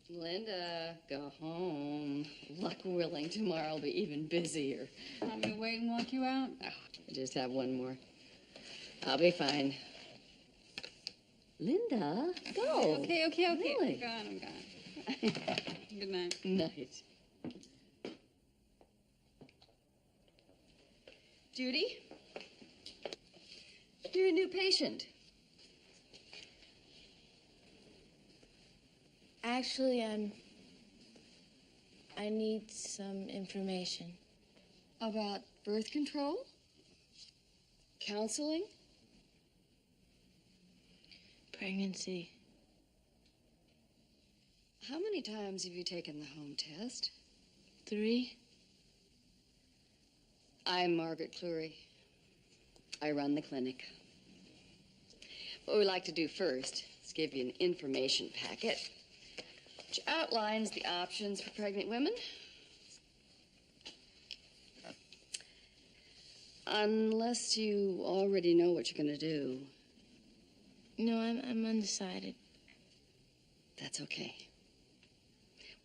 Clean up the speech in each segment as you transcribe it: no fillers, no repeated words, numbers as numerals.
Linda, go home. Luck willing, tomorrow will be even busier. Want me to wait and walk you out? Oh, I just have one more. I'll be fine. Linda, go. Okay. Really? I'm gone. Good night. Night. Judy? You're a new patient. Actually, I need some information. About birth control? Counseling? Pregnancy. How many times have you taken the home test? 3. I'm Margaret Cleary. I run the clinic. What we'd like to do first is give you an information packet which outlines the options for pregnant women. Unless you already know what you're going to do. No, I'm undecided. That's okay.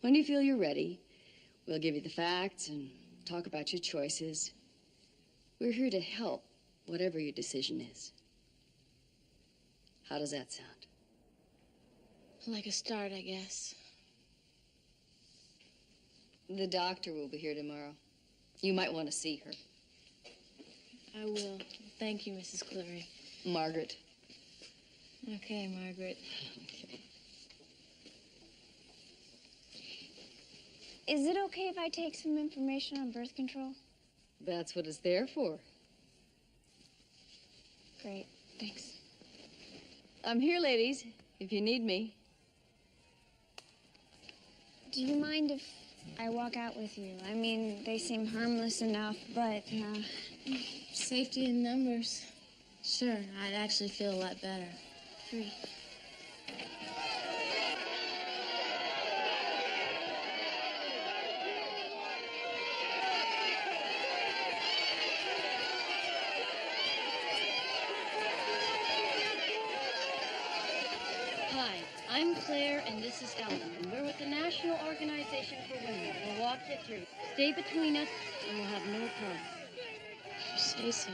When you feel you're ready, we'll give you the facts and talk about your choices. We're here to help, whatever your decision is. How does that sound? Like a start, I guess. The doctor will be here tomorrow. You might want to see her. I will. Thank you, Mrs. Cleary. Margaret. Okay, Margaret. Okay. Is it okay if I take some information on birth control? That's what it's there for. Great, thanks. I'm here, ladies, if you need me. Do you mind if I walk out with you? I mean, they seem harmless enough, but, Safety in numbers. Sure, I'd actually feel a lot better. 3. Hi, I'm Claire, and this is Ellen, and we're with the National Organization for Women. We'll walk you through. Stay between us, and we'll have no problem. You say so.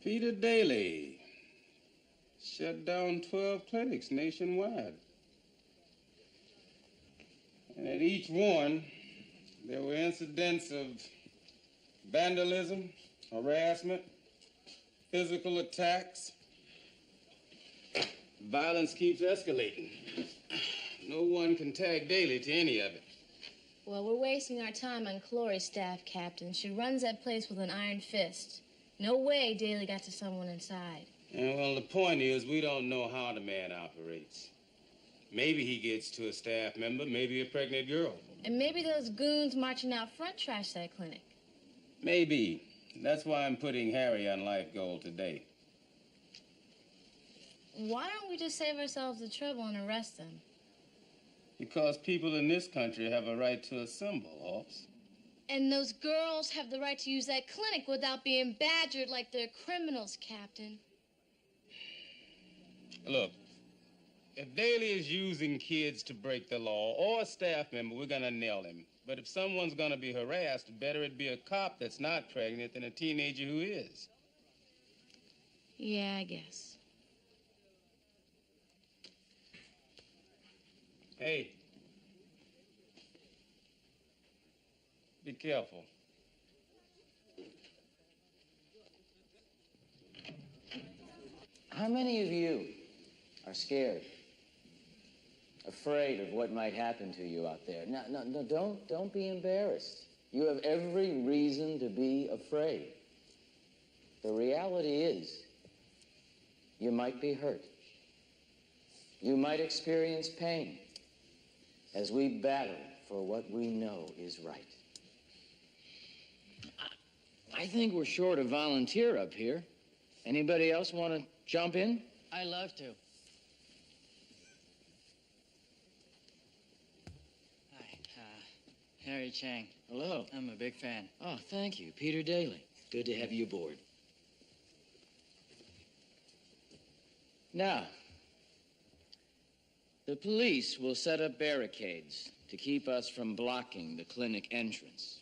Peter Daly shut down 12 clinics nationwide. And at each one, there were incidents of vandalism, harassment, physical attacks. Violence keeps escalating. No one can tag Daly to any of it. Well, we're wasting our time on Clory's staff, Captain. She runs that place with an iron fist. No way Daly got to someone inside. And well, the point is, we don't know how the man operates. Maybe he gets to a staff member, maybe a pregnant girl. And maybe those goons marching out front trash that clinic. Maybe. That's why I'm putting Harry on life goal today. Why don't we just save ourselves the trouble and arrest them? Because people in this country have a right to assemble, Hobbs. And those girls have the right to use that clinic without being badgered like they're criminals, Captain. Look, if Daly is using kids to break the law or a staff member, we're gonna nail him. But if someone's gonna be harassed, better it be a cop that's not pregnant than a teenager who is. Yeah, I guess. Hey. Be careful. How many of you are scared? Afraid of what might happen to you out there? No, don't be embarrassed. You have every reason to be afraid. The reality is, you might be hurt. You might experience pain as we battle for what we know is right. I think we're short a volunteer up here. Anybody else want to jump in? I'd love to. Hi, Harry Chang. Hello. I'm a big fan. Oh, thank you. Peter Daly. Good to have you aboard. Now, the police will set up barricades to keep us from blocking the clinic entrance.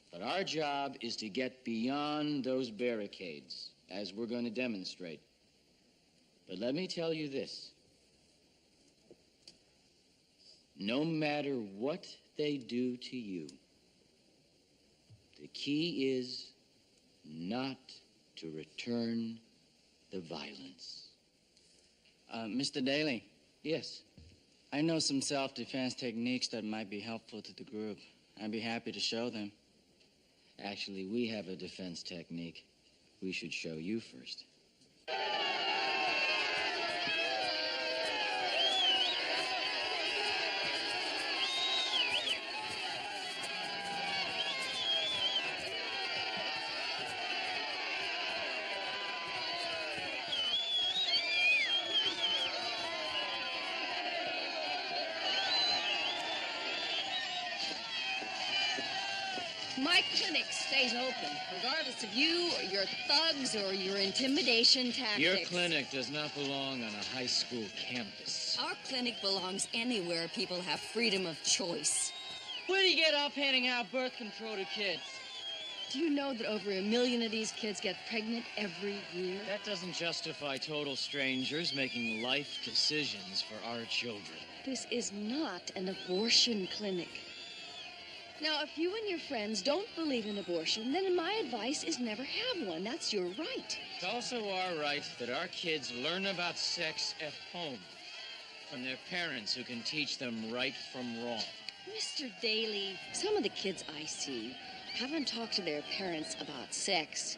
But our job is to get beyond those barricades, as we're going to demonstrate. But let me tell you this. No matter what they do to you, the key is not to return the violence. Mr. Daly. Yes? I know some self-defense techniques that might be helpful to the group. I'd be happy to show them. Actually, we have a defense technique we should show you first. My clinic stays open, regardless of you or your thugs or your intimidation tactics. Your clinic does not belong on a high school campus. Our clinic belongs anywhere people have freedom of choice. Where do you get off handing out birth control to kids? Do you know that over 1 million of these kids get pregnant every year? That doesn't justify total strangers making life decisions for our children. This is not an abortion clinic. Now, if you and your friends don't believe in abortion, then my advice is never have one. That's your right. It's also our right that our kids learn about sex at home from their parents who can teach them right from wrong. Mr. Daly, some of the kids I see haven't talked to their parents about sex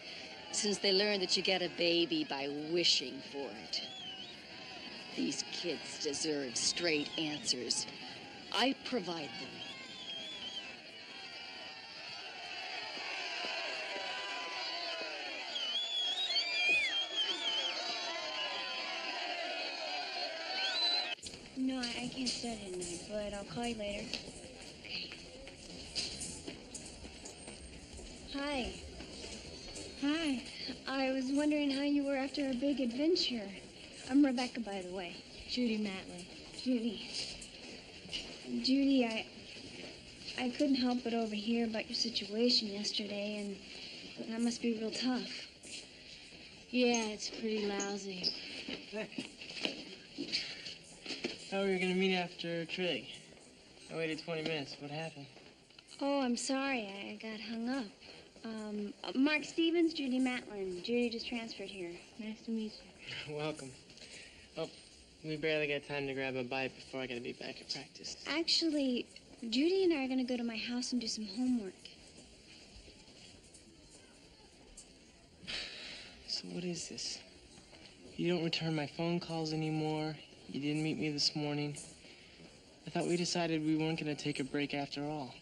since they learned that you get a baby by wishing for it. These kids deserve straight answers. I provide them. No, I can't study tonight, but I'll call you later. Hi. Hi. I was wondering how you were after a big adventure. I'm Rebecca, by the way. Judy Matley. Judy. Judy, I couldn't help but overhear about your situation yesterday, and that must be real tough. Yeah, it's pretty lousy. Oh, we were gonna meet after Trig. I waited 20 minutes. What happened? Oh, I'm sorry. I got hung up. Mark Stevens, Judy Matlin. Judy just transferred here. Nice to meet you. Welcome. Oh, we barely got time to grab a bite before I gotta be back at practice. Actually, Judy and I are going to go to my house and do some homework. So what is this? You don't return my phone calls anymore. You didn't meet me this morning. I thought we decided we weren't going to take a break after all.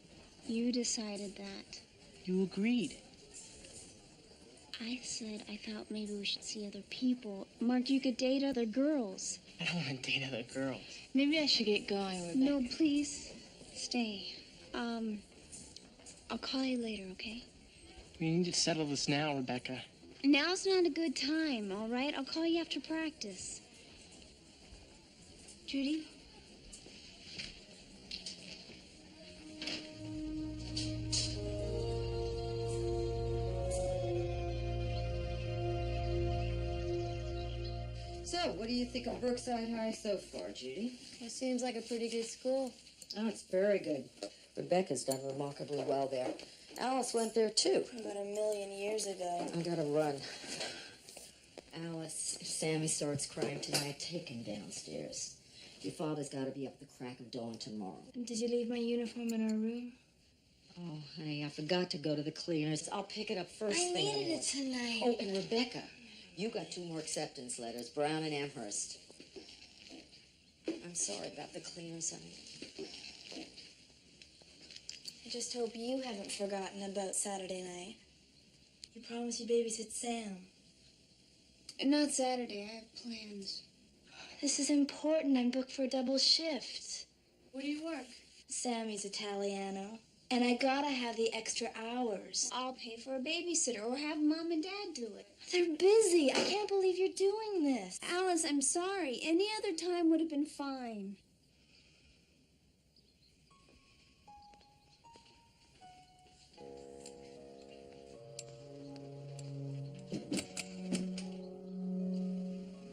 You decided that. You agreed. I said I thought maybe we should see other people. Mark, you could date other girls. I don't want to date other girls. Maybe I should get going, Rebecca. No, please. Stay. I'll call you later, okay? We need to settle this now, Rebecca. Now's not a good time, all right? I'll call you after practice. Judy? So, what do you think of Brookside High so far, Judy? It seems like a pretty good school. Oh, it's very good. Rebecca's done remarkably well there. Alice went there, too. About 1,000,000 years ago. I gotta run. Alice, if Sammy starts crying tonight, take him downstairs. Your father's gotta be up the crack of dawn tomorrow. Did you leave my uniform in our room? Oh, honey, I forgot to go to the cleaners. I'll pick it up first I thing. needed it tonight. Oh, and Rebecca, you got 2 more acceptance letters, Brown and Amherst. I'm sorry about the cleaners, honey. I just hope you haven't forgotten about Saturday night. You promised you'd babysit Sam. Not Saturday. I have plans. This is important. I'm booked for a double shift. Where do you work? Sammy's Italiano. And I gotta have the extra hours. I'll pay for a babysitter or have Mom and Dad do it. They're busy. I can't believe you're doing this. Alice, I'm sorry. Any other time would have been fine.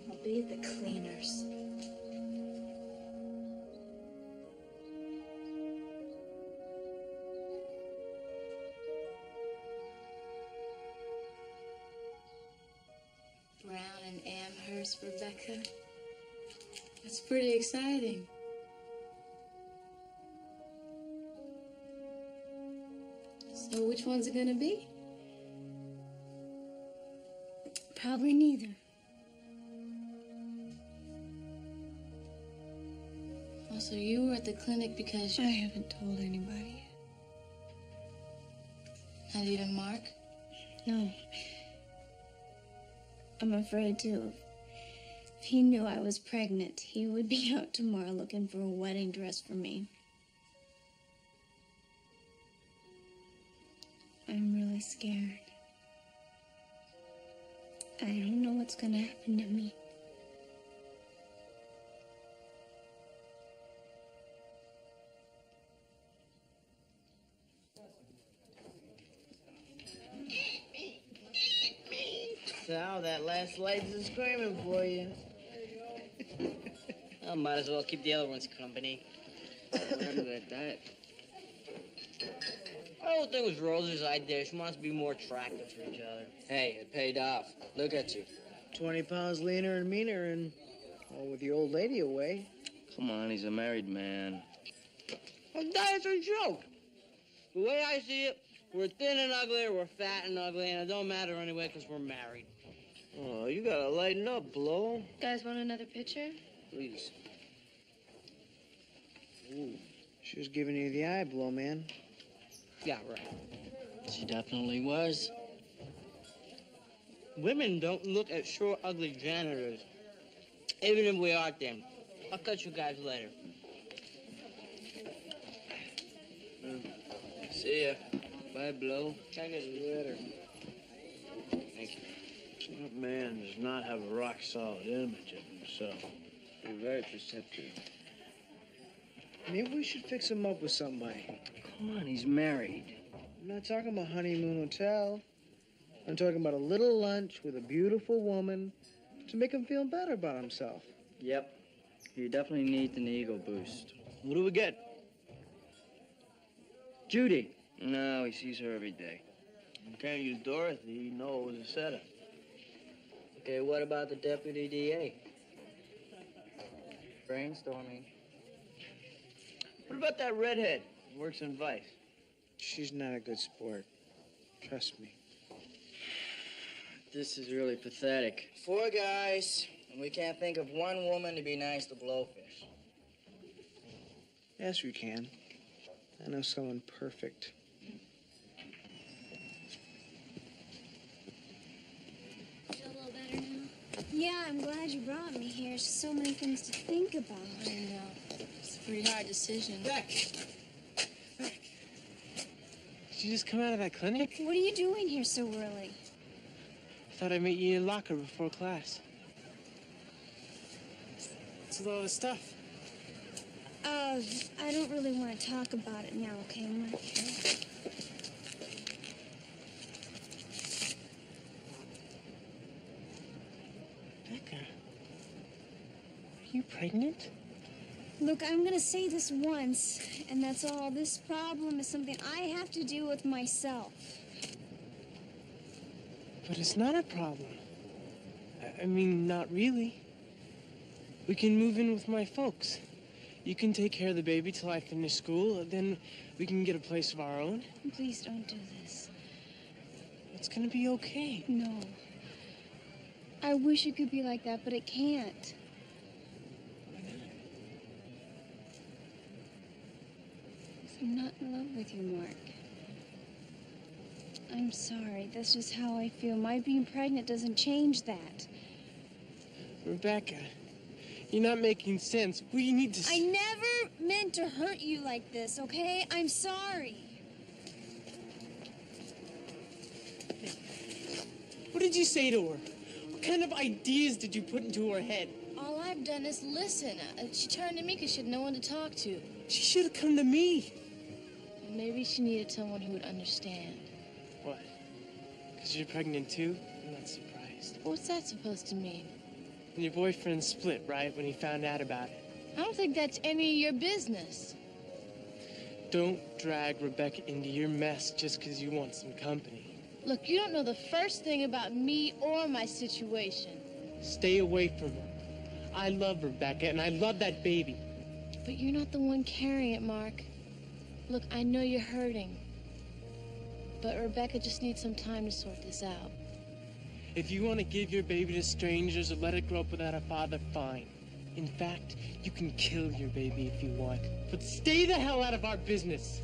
I'll be at the cleaners. Brown and Amherst, Rebecca. That's pretty exciting. So which one's it gonna be? Probably neither. Oh, so you were at the clinic because I haven't told anybody yet. not even Mark? No. I'm afraid to. If he knew I was pregnant, he would be out tomorrow looking for a wedding dress for me. I'm really scared. I don't know what's gonna happen to me. So, that last lady's is screaming for you. I might as well keep the other ones company. Remember that. I don't think it was Rose's idea. She wants to be more attractive to each other. Hey, it paid off. Look at you. 20 pounds leaner and meaner and all with the old lady away. Come on, he's a married man. Well, that's a joke. The way I see it, we're thin and ugly, or we're fat and ugly, and it don't matter anyway because we're married. Oh, you gotta lighten up, Blow. Guys want another picture? Please. Ooh, she was giving you the eye, Blow, man. Yeah, right. She definitely was. Women don't look at short, ugly janitors. Even if we are them. I'll catch you guys later. See ya. Bye, Blow. Check it later. Thank you. That man does not have a rock-solid image of himself. You're very perceptive. Maybe we should fix him up with somebody. Come on, he's married. I'm not talking about honeymoon hotel. I'm talking about a little lunch with a beautiful woman to make him feel better about himself. Yep. You definitely need an ego boost. What do we get? Judy. No, he sees her every day. You can't use Dorothy. You know it was a setup. Okay, what about the deputy DA? Brainstorming. What about that redhead who works in Vice? She's not a good sport. Trust me. This is really pathetic. 4 guys, And we can't think of one woman to be nice to Blowfish. Yes, we can. I know someone perfect. Feel a little better now? Yeah, I'm glad you brought me here. There's so many things to think about. I know. It's a pretty hard decision. Beck! Did you just come out of that clinic? What are you doing here so early? I thought I'd meet you in your locker before class. What's with all this stuff? I don't really want to talk about it now, okay, Mark? Becca, are you pregnant? Look, I'm gonna say this once, and that's all. This problem is something I have to deal with myself. But it's not a problem. I mean, not really. We can move in with my folks. You can take care of the baby till I finish school, then we can get a place of our own. Please don't do this. It's gonna be okay. No. I wish it could be like that, but it can't. I'm not in love with you, Mark. I'm sorry. That's just how I feel. My being pregnant doesn't change that. Rebecca, you're not making sense. We need to... I never meant to hurt you like this, okay? I'm sorry. What did you say to her? What kind of ideas did you put into her head? All I've done is listen. She turned to me because she had no one to talk to. She should have come to me. Maybe she needed someone who would understand. What? Because you're pregnant too? I'm not surprised. What's that supposed to mean? And your boyfriend split, right, when he found out about it? I don't think that's any of your business. Don't drag Rebecca into your mess just because you want some company. Look, you don't know the first thing about me or my situation. Stay away from her. I love Rebecca, and I love that baby. But you're not the one carrying it, Mark. Look, I know you're hurting. But Rebecca just needs some time to sort this out. If you want to give your baby to strangers or let it grow up without a father, fine. In fact, you can kill your baby if you want. But stay the hell out of our business.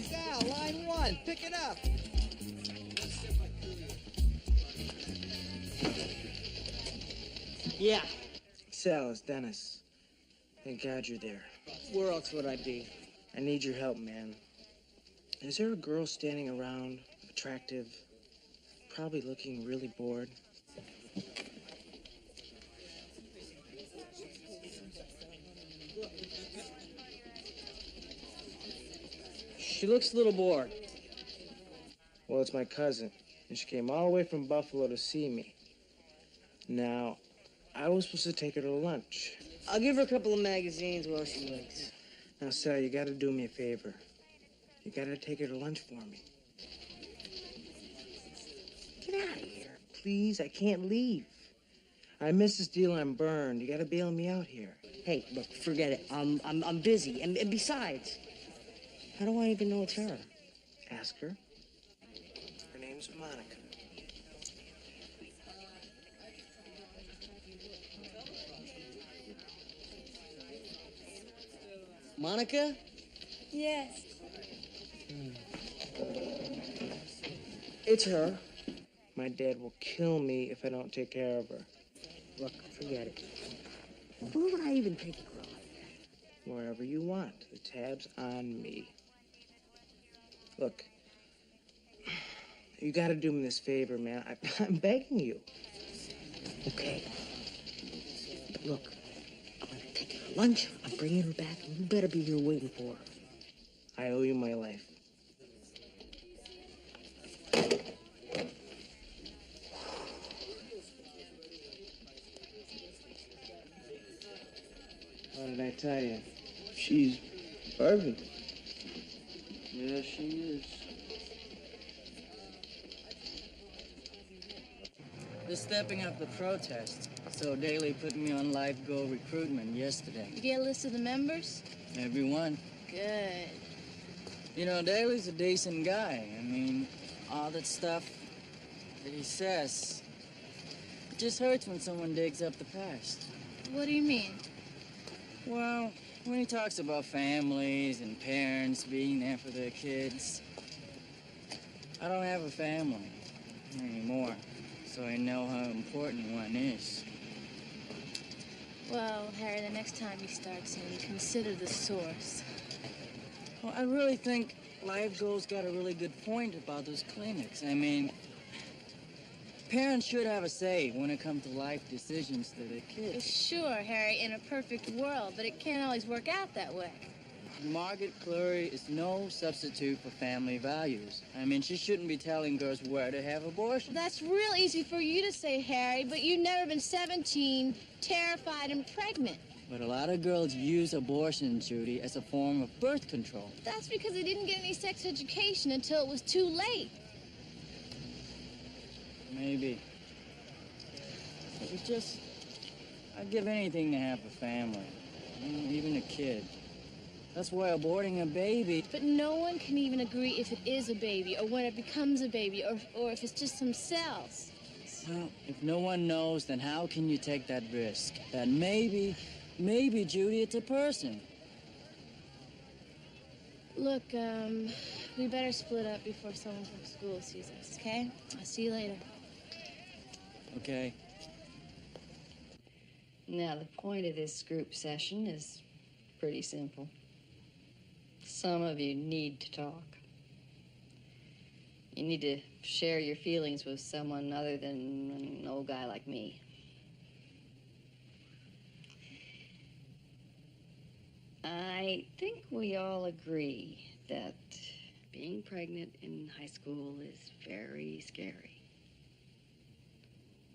Sal, line 1, pick it up. Yeah. Sal, it's Dennis. Thank God you're there. Where else would I be? I need your help, man. Is there a girl standing around, attractive, probably looking really bored? She looks a little bored. Well, it's my cousin, and she came all the way from Buffalo to see me. Now, I was supposed to take her to lunch. I'll give her a couple of magazines while she waits. Now, Sal, you gotta do me a favor. You gotta take her to lunch for me. Get out of here, please. I can't leave. I missed this deal. I'm burned. You gotta bail me out here. Hey, look, forget it. I'm busy. And besides, how do I even know it's her? Ask her. Her name's Monica. Monica? Yes. It's her. My dad will kill me if I don't take care of her. Look, forget it. Where would I even take a girl like that? Wherever you want. The tab's on me. Look, you gotta do me this favor, man. I'm begging you. Okay. But look, I'm gonna take her to lunch. I'm bringing her back, and you better be here waiting for her. I owe you my life. What did I tell you? She's perfect. Yeah, she is. They're stepping up the protest. So Daly put me on live go recruitment yesterday. You get a list of the members? Everyone. Good. You know, Daly's a decent guy. I mean, all that stuff that he says, it just hurts when someone digs up the past. What do you mean? Well, when he talks about families and parents being there for their kids, I don't have a family anymore, so I know how important one is. Well, Harry, the next time you start singing, consider the source. Well, I really think Live Goal's got a really good point about those clinics. I mean, parents should have a say when it comes to life decisions to their kids. Sure, Harry, in a perfect world, but it can't always work out that way. Margaret Fleury is no substitute for family values. I mean, she shouldn't be telling girls where to have abortions. That's real easy for you to say, Harry, but you've never been 17, terrified, and pregnant. But a lot of girls use abortion, Judy, as a form of birth control. That's because they didn't get any sex education until it was too late. Maybe. It was just, I'd give anything to have a family, even a kid. That's why aborting a baby... But no one can even agree if it is a baby, or when it becomes a baby, or if it's just some cells. Well, if no one knows, then how can you take that risk? That maybe, Judy, it's a person. Look, we better split up before someone from school sees us, okay? I'll see you later. Okay. Now, the point of this group session is pretty simple. Some of you need to talk. You need to share your feelings with someone other than an old guy like me. I think we all agree that being pregnant in high school is very scary.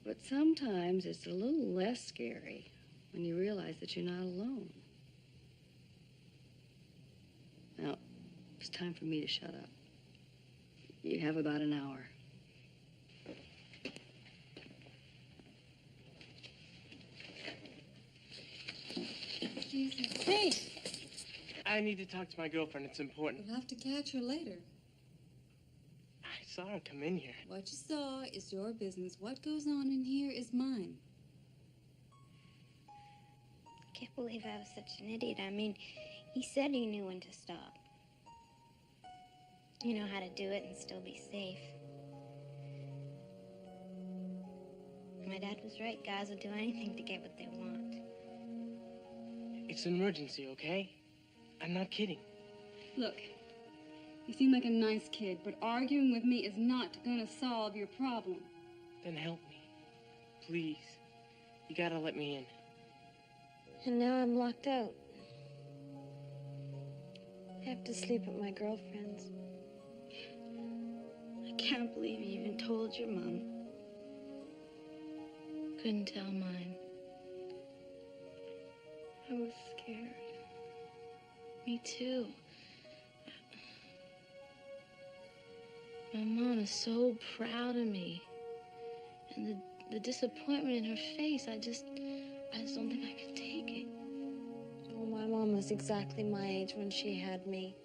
But sometimes it's a little less scary when you realize that you're not alone. Now, it's time for me to shut up. You have about an hour. Hey! I need to talk to my girlfriend. It's important. You'll have to catch her later. I saw her come in here. What you saw is your business. What goes on in here is mine. I can't believe I was such an idiot. I mean, he said he knew when to stop. You know how to do it and still be safe. My dad was right. Guys will do anything to get what they want. It's an emergency, okay? I'm not kidding. Look, you seem like a nice kid, but arguing with me is not gonna solve your problem. Then help me. Please. You gotta let me in. And now I'm locked out. I have to sleep at my girlfriend's. I can't believe you even told your mom. Couldn't tell mine. I was scared. Me too. My mom is so proud of me. And the disappointment in her face, I just don't think I could take it. Oh, my mom was exactly my age when she had me.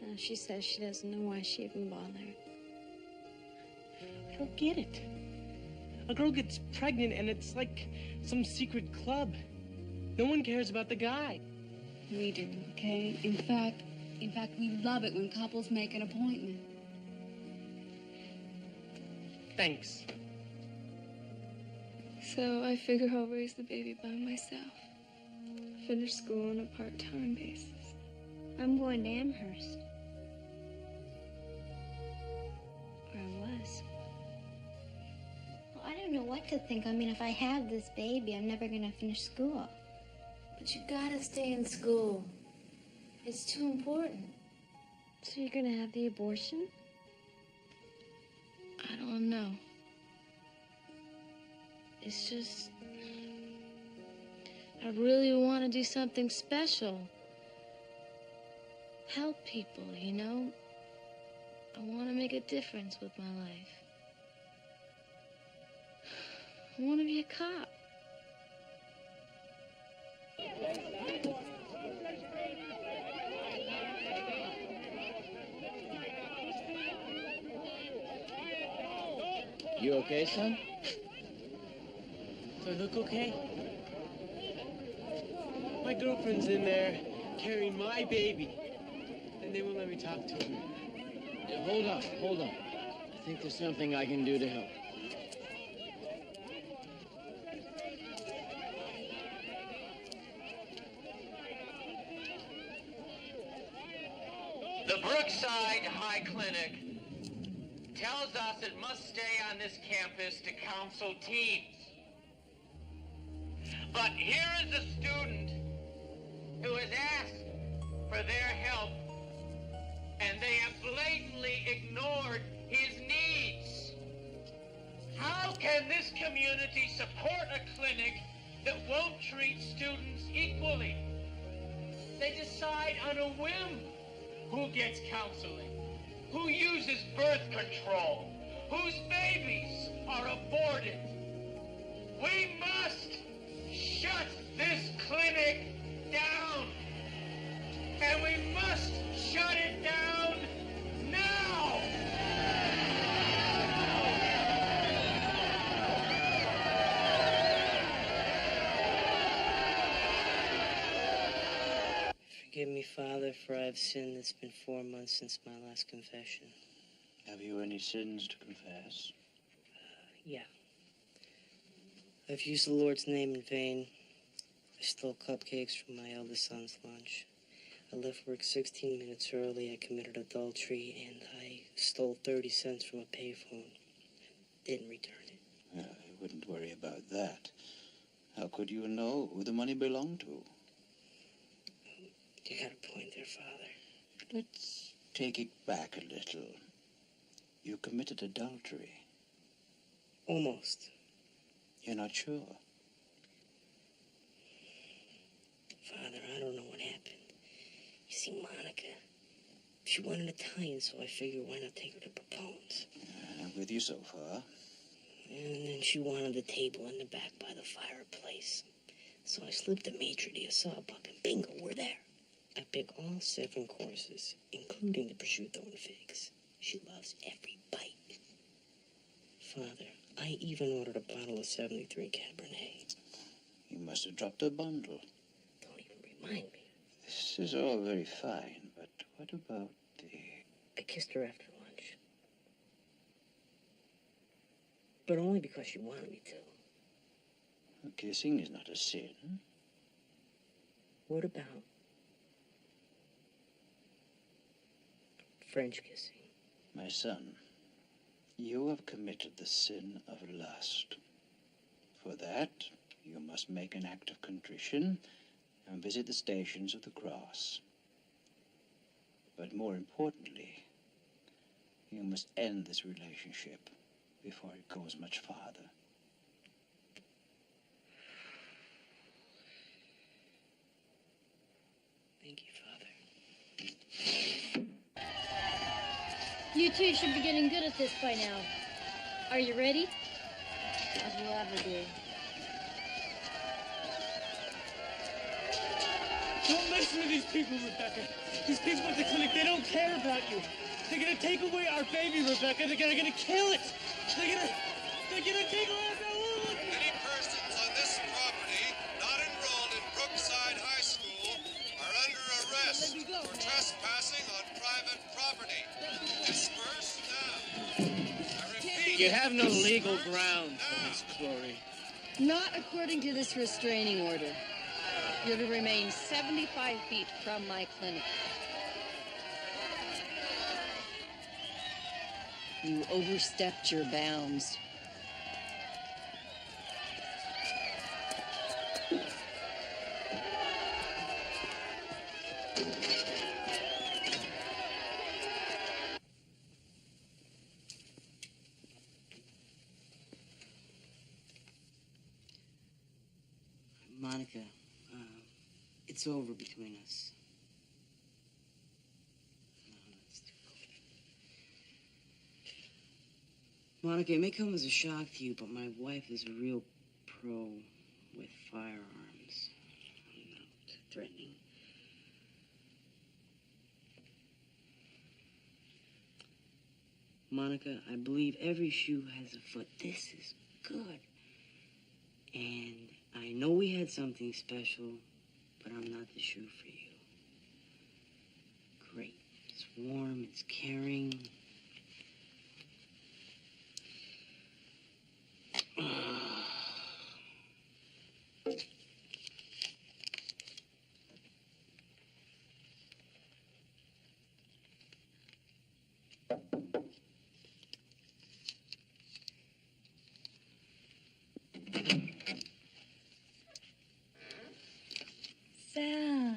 Now she says she doesn't know why she even bothered. I don't get it. A girl gets pregnant and it's like some secret club. No one cares about the guy. We do, okay? In fact, we love it when couples make an appointment. Thanks. So I figure I'll raise the baby by myself. Finish school on a part-time basis. I'm going to Amherst. Or I was. Well, I don't know what to think. I mean, if I have this baby, I'm never going to finish school. But you gotta stay in school. It's too important. So you're going to have the abortion? I don't know. It's just... I really want to do something special. Help people, you know? I want to make a difference with my life. I want to be a cop. You okay, son? Do I look okay? My girlfriend's in there carrying my baby, and they won't let me talk to her. Yeah, hold on. I think there's something I can do to help. The Brookside High Clinic tells us it must stay on this campus to counsel teens. But here is a student who has asked for their help, and they have blatantly ignored his needs. How can this community support a clinic that won't treat students equally? They decide on a whim who gets counseling, who uses birth control, whose babies are aborted. We must shut this clinic down, and we must shut it down now! Forgive me, Father, for I have sinned. It's been 4 months since my last confession. Have you any sins to confess? Yeah. I've used the Lord's name in vain. I stole cupcakes from my eldest son's lunch. I left work 16 minutes early. I committed adultery, and I stole 30 cents from a payphone. Didn't return it. I wouldn't worry about that. How could you know who the money belonged to? You got a point there, Father. Let's take it back a little. You committed adultery. Almost. You're not sure? Father, I don't know what happened. You see, Monica, she wanted Italian, so I figured why not take her to propose. I'm with you so far. And then she wanted the table in the back by the fireplace. So I slipped the maitre d' a sawbuck, and bingo, we're there. I pick all 7 courses, including the prosciutto and figs. She loves every bite. Father, I even ordered a bottle of s03e05 Cabernet. You must have dropped a bundle. Don't even remind me. This is all very fine, but what about the... I kissed her after lunch. But only because she wanted me to. Well, kissing is not a sin. What about French kissing? My son, you have committed the sin of lust. For that, you must make an act of contrition and visit the Stations of the Cross. But more importantly, you must end this relationship before it goes much farther. Thank you, Father. You two should be getting good at this by now. Are you ready? As we'll ever do. Don't listen to these people, Rebecca. These people at the clinic, they don't care about you. They're gonna take away our baby, Rebecca. They're gonna kill it. They're gonna take away our baby. Any persons on this property not enrolled in Brookside High School are under arrest for trespassing on private property. Disperse now. I repeat. You have no legal ground for this, Chloe. Not according to this restraining order. You're to remain 75 feet from my clinic. You overstepped your bounds. Monica, it's over between us. No, that's too cold. Monica, it may come as a shock to you, but my wife is a real pro with firearms. I'm not threatening. Monica, I believe every shoe has a foot. This is good. And I know we had something special, but I'm not the shoe for you. Great. It's warm, it's caring. Sal,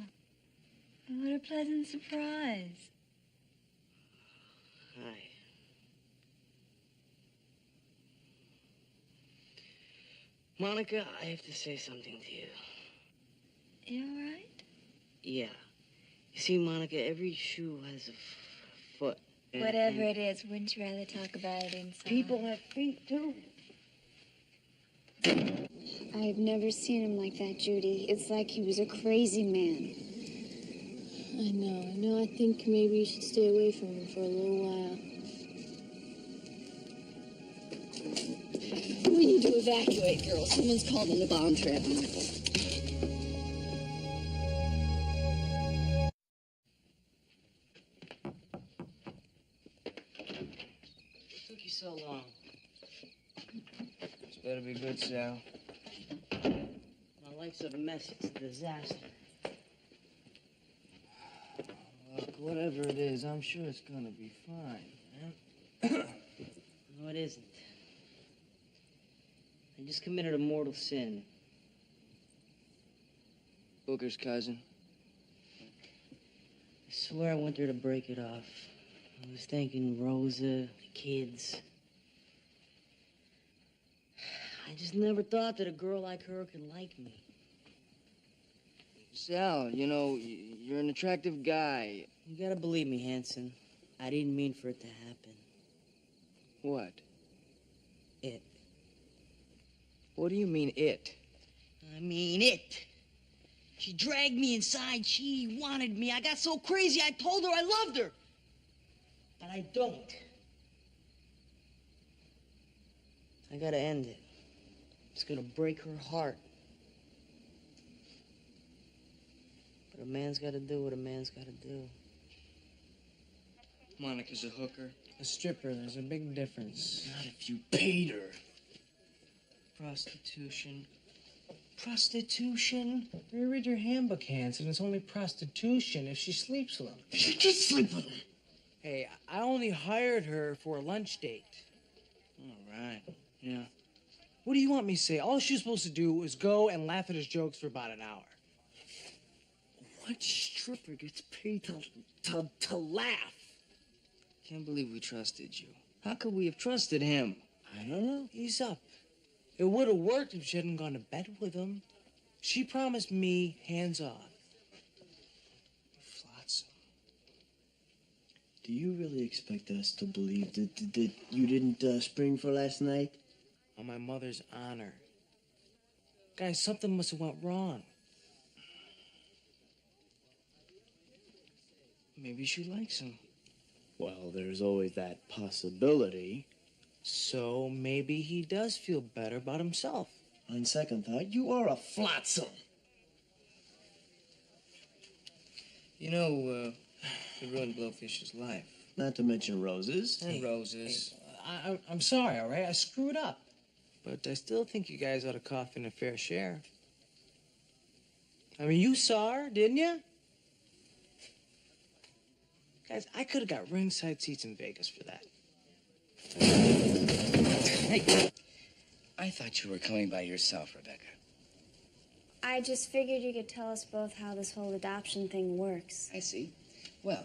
what a pleasant surprise. Hi. Monica, I have to say something to you. You all right? Yeah. You see, Monica, every shoe has a foot. Whatever it is, wouldn't you rather talk about it inside? People have feet, too. I've never seen him like that, Judy. It's like he was a crazy man. I know. I think maybe you should stay away from him for a little while. We need to evacuate, girls. Someone's called in the bomb trap. What took you so long? This better be good, Sal. My life's a mess. It's a disaster. Look, whatever it is, I'm sure it's gonna be fine, man. No, it isn't. I just committed a mortal sin. Booker's cousin. I swear I went there to break it off. I was thinking Rosa, the kids. I just never thought that a girl like her could like me. Sal, you know, you're an attractive guy. You gotta believe me, Hanson. I didn't mean for it to happen. What? It. What do you mean, it? I mean it. She dragged me inside. She wanted me. I got so crazy, I told her I loved her. But I don't. I gotta end it. It's gonna break her heart. But a man's gotta do what a man's gotta do. Monica's a hooker. A stripper, there's a big difference. Not if you paid her. Prostitution. Prostitution? You read your handbook, Hanson. It's only prostitution if she sleeps with him. She did sleep with him. Hey, I only hired her for a lunch date. All right. Yeah. What do you want me to say? All she's supposed to do is go and laugh at his jokes for about an hour. What stripper gets paid to laugh? Can't believe we trusted you. How could we have trusted him? I don't know. He's up. It would have worked if she hadn't gone to bed with him. She promised me hands off. Flotsam. Do you really expect us to believe that you didn't spring for last night? On my mother's honor. Guys, something must have went wrong. Maybe she likes him. Well, there's always that possibility. So maybe he does feel better about himself. On second thought, you are a flotsam. You know, you ruined Blowfish's life. Not to mention Rose's. And Rose's. I'm sorry, all right? I screwed up. But I still think you guys ought to cough in a fair share. I mean, you saw her, didn't you? Guys, I could have got ringside seats in Vegas for that. Hey, I thought you were coming by yourself, Rebecca. I just figured you could tell us both how this whole adoption thing works. I see. Well,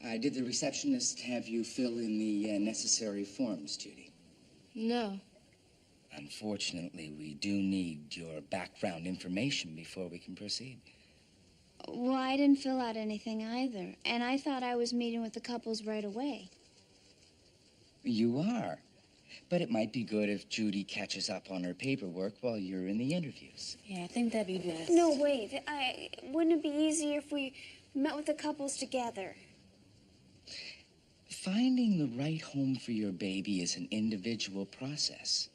did the receptionist have you fill in the necessary forms, Judy? No. Unfortunately, we do need your background information before we can proceed. Well, I didn't fill out anything either, and I thought I was meeting with the couples right away. You are. But it might be good if Judy catches up on her paperwork while you're in the interviews. Yeah, I think that'd be best. No, wait. Wouldn't it be easier if we met with the couples together? finding the right home for your baby is an individual process.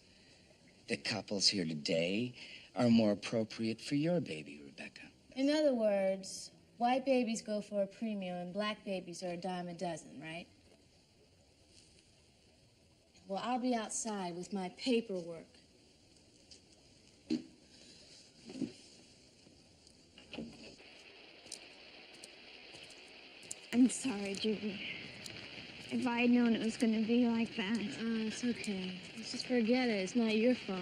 The couples here today are more appropriate for your baby, Rebecca. In other words, white babies go for a premium and black babies are a dime a dozen, right? Well, I'll be outside with my paperwork. I'm sorry, Judy. If I had known it was going to be like that. It's okay. Let's just forget it. It's not your fault.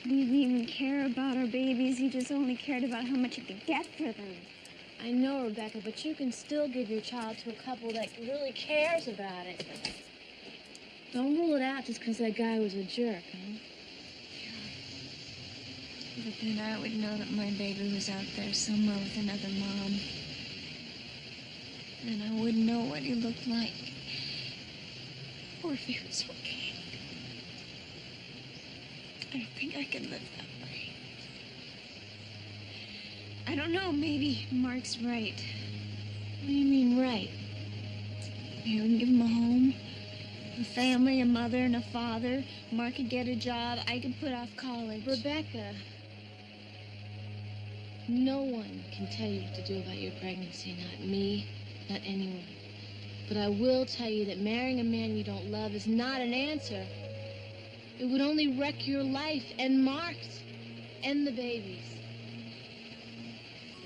He didn't even care about our babies. He just only cared about how much he could get for them. I know, Rebecca, but you can still give your child to a couple that really cares about it. Don't rule it out just because that guy was a jerk, huh? But then I would know that my baby was out there somewhere with another mom. And I wouldn't know what he looked like. Or if he was okay. I don't think I can live that way. I don't know, maybe Mark's right. What do you mean, right? Maybe we can give him a home, a family, a mother, and a father. Mark could get a job. I could put off college. Rebecca, no one can tell you what to do about your pregnancy. Not me, not anyone. But I will tell you that marrying a man you don't love is not an answer. It would only wreck your life and Mark's and the baby's.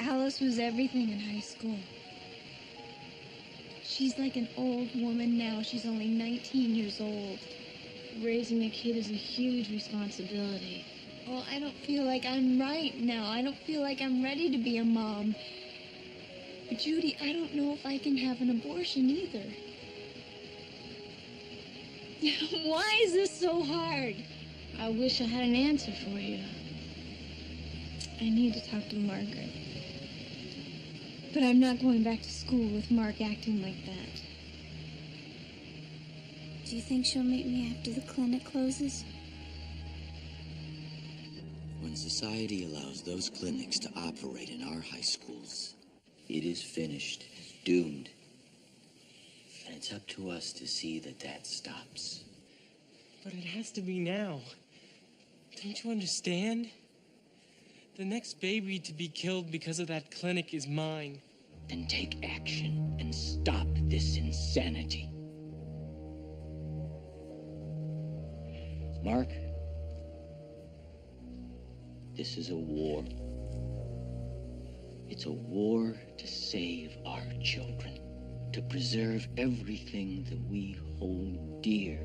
Alice was everything in high school. She's like an old woman now. She's only 19 years old. Raising a kid is a huge responsibility. Well, I don't feel like I'm right now. I don't feel like I'm ready to be a mom. Judy, I don't know if I can have an abortion either. Why is this so hard? I wish I had an answer for you. I need to talk to Margaret. But I'm not going back to school with Mark acting like that. Do you think she'll meet me after the clinic closes? When society allows those clinics to operate in our high schools, it is finished, doomed. And it's up to us to see that that stops. But it has to be now. Don't you understand? The next baby to be killed because of that clinic is mine. Then take action and stop this insanity. Mark, this is a war. It's a war to save our children, to preserve everything that we hold dear.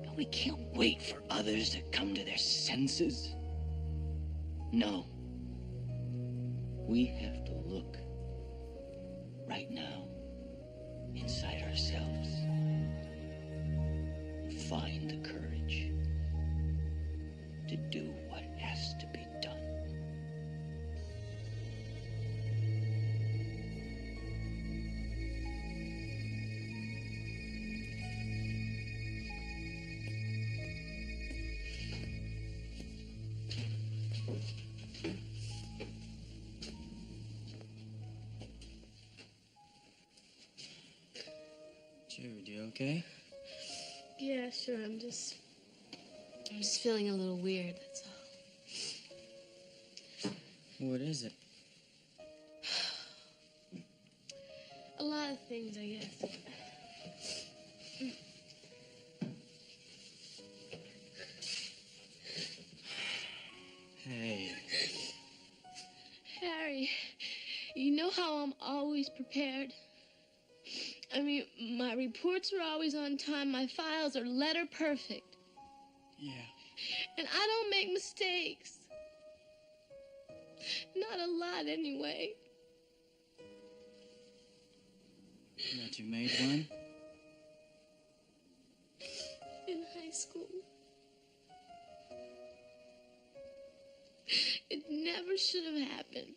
But we can't wait for others to come to their senses. No. We have to look right now inside ourselves and find the courage to do what has to be done. Jude, you okay? Yeah, sure. I'm just feeling a little weird, that's all. What is it? A lot of things, I guess. Hey. Harry, you know how I'm always prepared? I mean, my reports are always on time. My files are letter perfect. Yeah. And I don't make mistakes. Not a lot, anyway. But you made one? In high school. It never should have happened.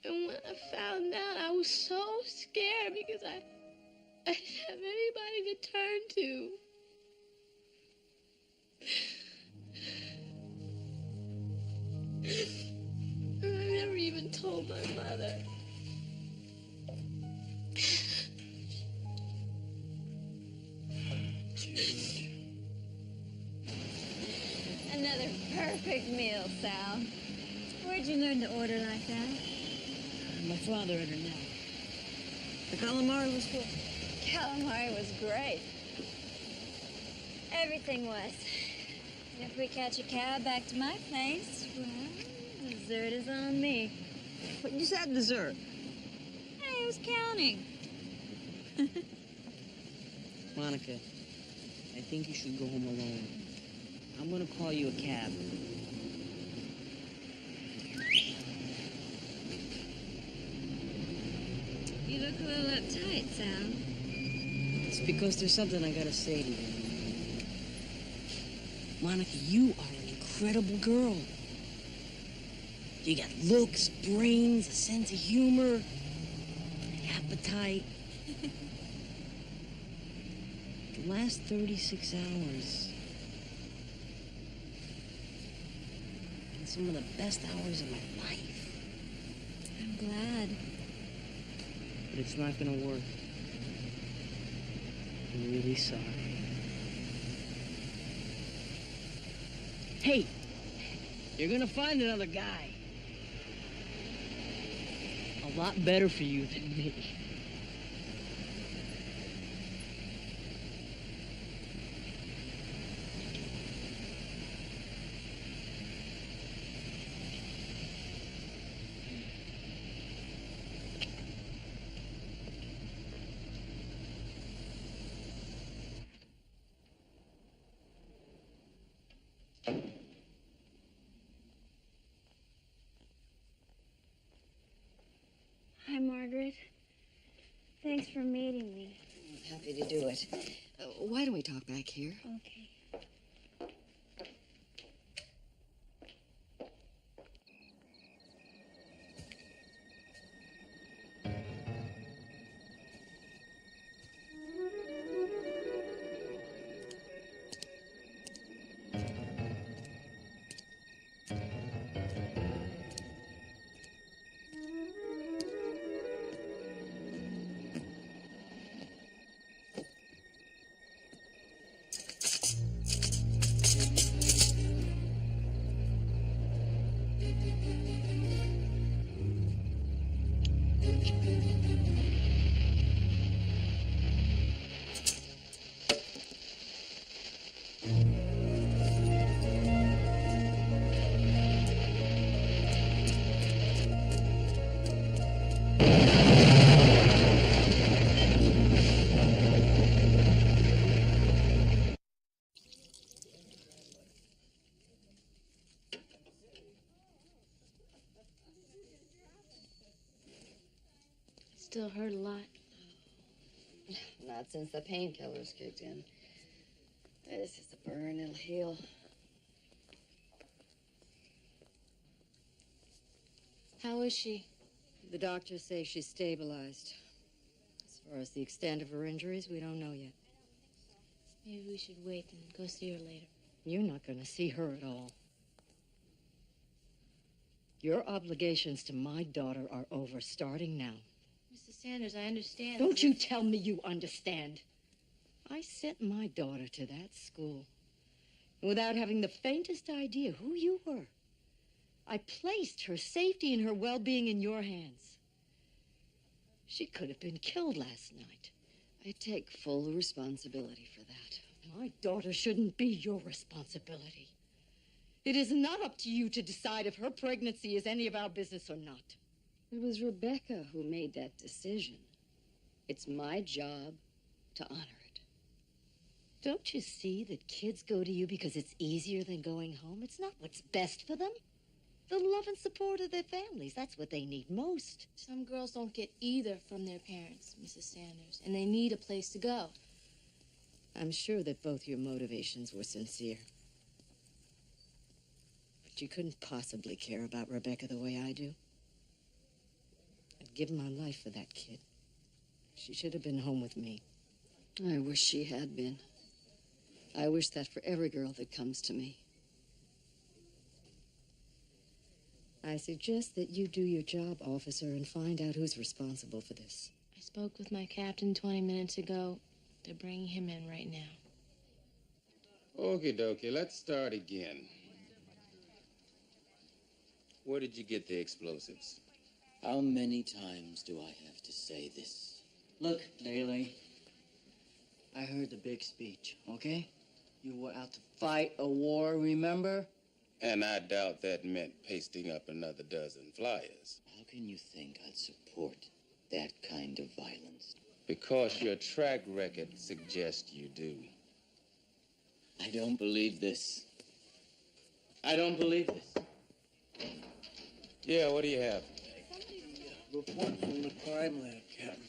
And when I found out, I was so scared because I didn't have anybody to turn to. I never even told my mother. Another perfect meal, Sal. Where'd you learn to order like that? My father and her now. The calamari was good. Calamari was great. Everything was. And if we catch a cab back to my place, well, dessert is on me. But you said dessert. Hey, who's counting? Monica, I think you should go home alone. I'm gonna call you a cab. You look a little uptight, Sal. It's because there's something I gotta say to you. Monica, you are an incredible girl. You got looks, brains, a sense of humor, an appetite. The last 36 hours been some of the best hours of my life. I'm glad. But it's not gonna work. I'm really sorry. Hey, you're gonna find another guy. A lot better for you than me. Hi, Margaret. Thanks for meeting me. Happy to do it. Why don't we talk back here? Okay. Still hurt a lot. Not since the painkillers kicked in. This is a burn, it'll heal. How is she? The doctors say she's stabilized. As far as the extent of her injuries, we don't know yet. Maybe we should wait and go see her later. You're not going to see her at all. Your obligations to my daughter are over, starting now. Mrs. Sanders, I understand. Don't you tell me you understand. I sent my daughter to that school without having the faintest idea who you were. I placed her safety and her well-being in your hands. She could have been killed last night. I take full responsibility for that. My daughter shouldn't be your responsibility. It is not up to you to decide if her pregnancy is any of our business or not. It was Rebecca who made that decision. It's my job to honor it. Don't you see that kids go to you because it's easier than going home? It's not what's best for them. The love and support of their families, that's what they need most. Some girls don't get either from their parents, Mrs. Sanders, and they need a place to go. I'm sure that both your motivations were sincere. But you couldn't possibly care about Rebecca the way I do. I'd give my life for that kid. She should have been home with me. I wish she had been. I wish that for every girl that comes to me. I suggest that you do your job, officer, and find out who's responsible for this. I I spoke with my captain 20 minutes ago. They're bringing him in right now. Okie dokie, let's start again. Where did you get the explosives? How many times do I have to say this? Look, Daly, I heard the big speech, okay? You were out to fight a war, remember? And I doubt that meant pasting up another dozen flyers. How can you think I'd support that kind of violence? Because your track record suggests you do. I don't believe this. I don't believe this. Yeah, what do you have? Report from the crime lab, Captain.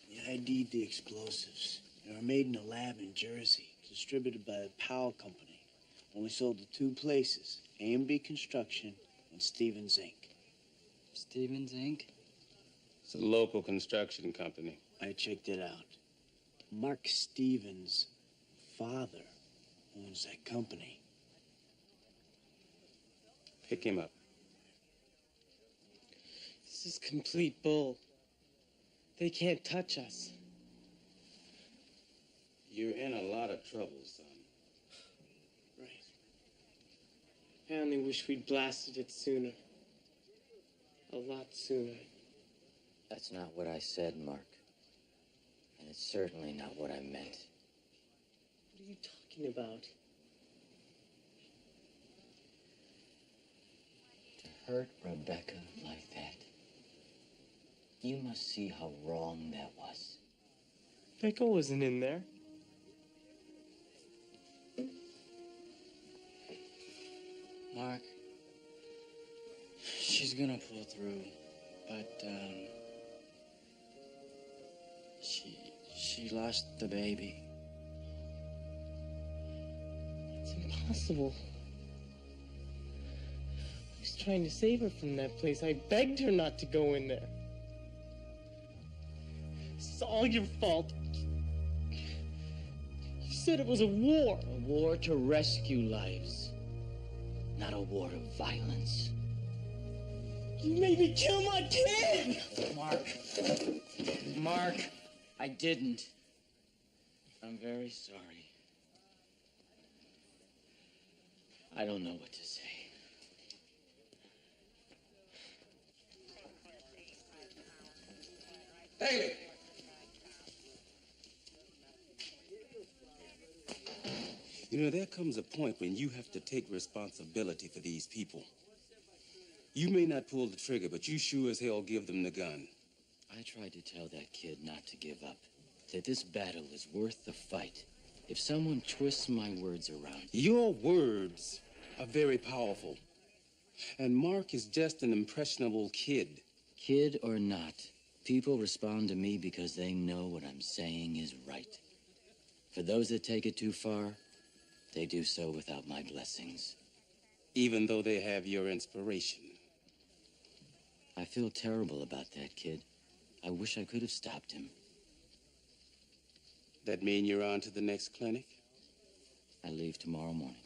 They ID'd the explosives. They were made in a lab in Jersey, distributed by the Powell Company. Only sold to two places, A&B Construction and Stevens Inc. Stevens Inc.? It's a local construction company. I checked it out. Mark Stevens' father owns that company. Pick him up. This is complete bull. They can't touch us. You're in a lot of trouble, son. Right. I only wish we'd blasted it sooner. A lot sooner. That's not what I said, Mark. And it's certainly not what I meant. What are you talking about? To hurt Rebecca like that. You must see how wrong that was. Becca wasn't in there. Mark, she's gonna pull through, but, she lost the baby. It's impossible. I was trying to save her from that place. I begged her not to go in there. It's all your fault. You said it was a war. A war to rescue lives. Not a war of violence. You made me kill my kid! Mark, I didn't. I'm very sorry. I don't know what to say. Hey! You know, there comes a point when you have to take responsibility for these people. You may not pull the trigger, but you sure as hell give them the gun. I tried to tell that kid not to give up, that this battle is worth the fight. If someone twists my words around... Your words are very powerful. And Mark is just an impressionable kid. Kid or not, people respond to me because they know what I'm saying is right. For those that take it too far, they do so without my blessings. Even though they have your inspiration. I feel terrible about that kid. I wish I could have stopped him. That mean you're on to the next clinic? I leave tomorrow morning.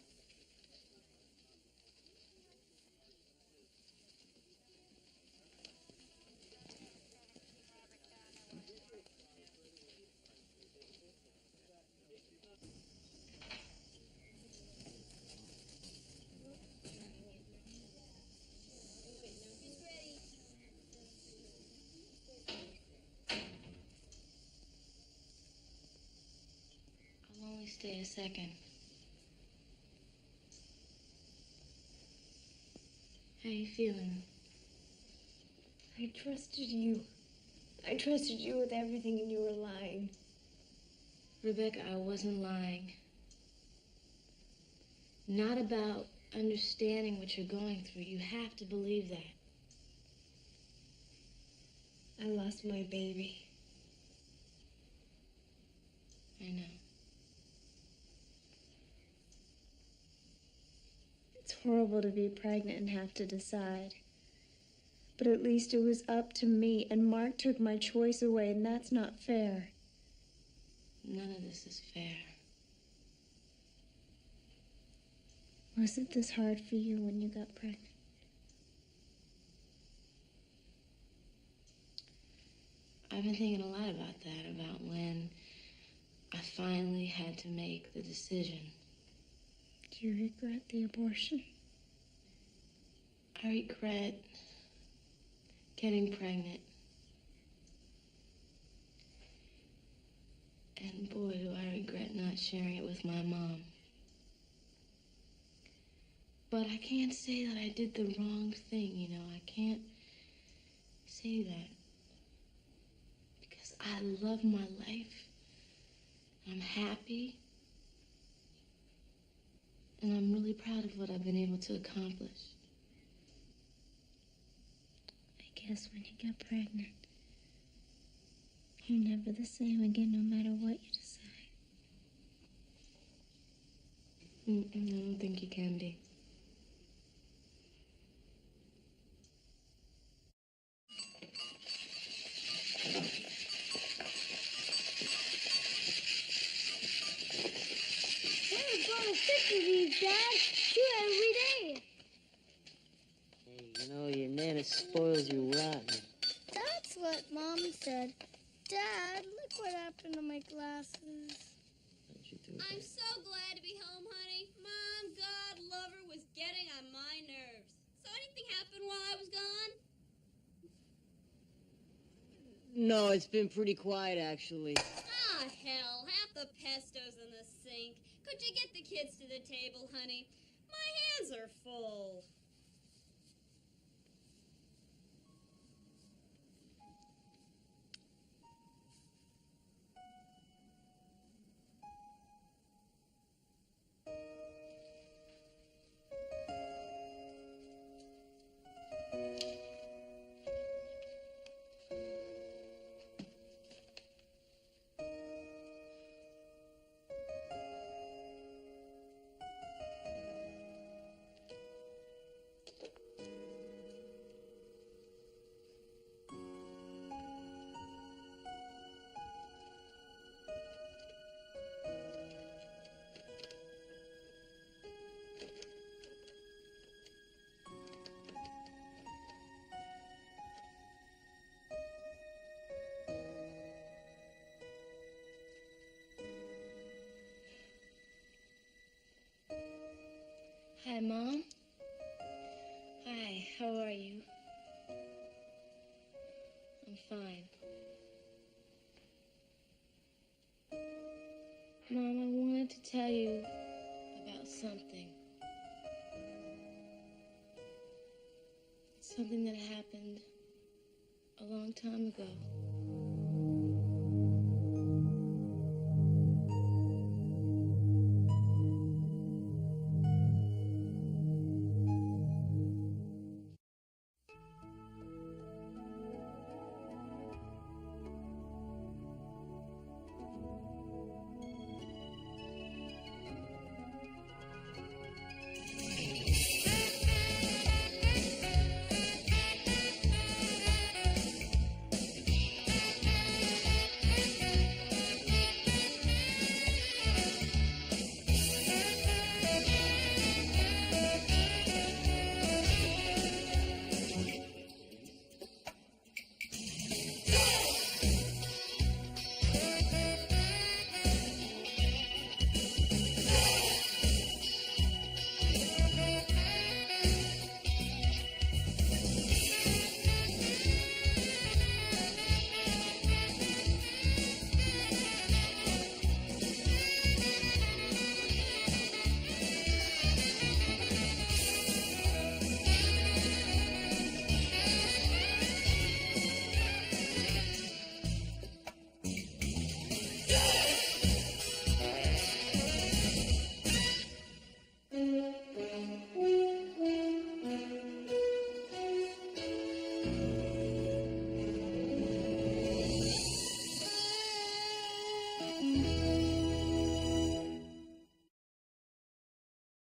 I'll only stay a second. How you feeling? I trusted you. I trusted you with everything, and you were lying. Rebecca, I wasn't lying. Not about understanding what you're going through. You have to believe that. I lost my baby. I know. It's horrible to be pregnant and have to decide. But at least it was up to me, and Mark took my choice away, and that's not fair. None of this is fair. Was it this hard for you when you got pregnant? I've been thinking a lot about that, about when I finally had to make the decision. Do you regret the abortion? I regret getting pregnant. And boy, do I regret not sharing it with my mom. But I can't say that I did the wrong thing, you know. I can't say that. Because I love my life. I'm happy. And I'm really proud of what I've been able to accomplish. I guess when you get pregnant, you're never the same again, no matter what you decide. I don't think you can be. Hey, brought us 6 of these, Dad. Chew every day. Hey, you know, your Nana spoils you rotten. That's what Mom said. Dad, look what happened to my glasses. I'm so glad to be home, honey. Mom, God, lover was getting on my nerves. So anything happened while I was gone? No, it's been pretty quiet, actually. Ah, hell, half the pesto's in the sink. Could you get the kids to the table, honey? My hands are full. Hi, Mom. Hi, how are you? I'm fine. Mom, I wanted to tell you about something. Something that happened a long time ago.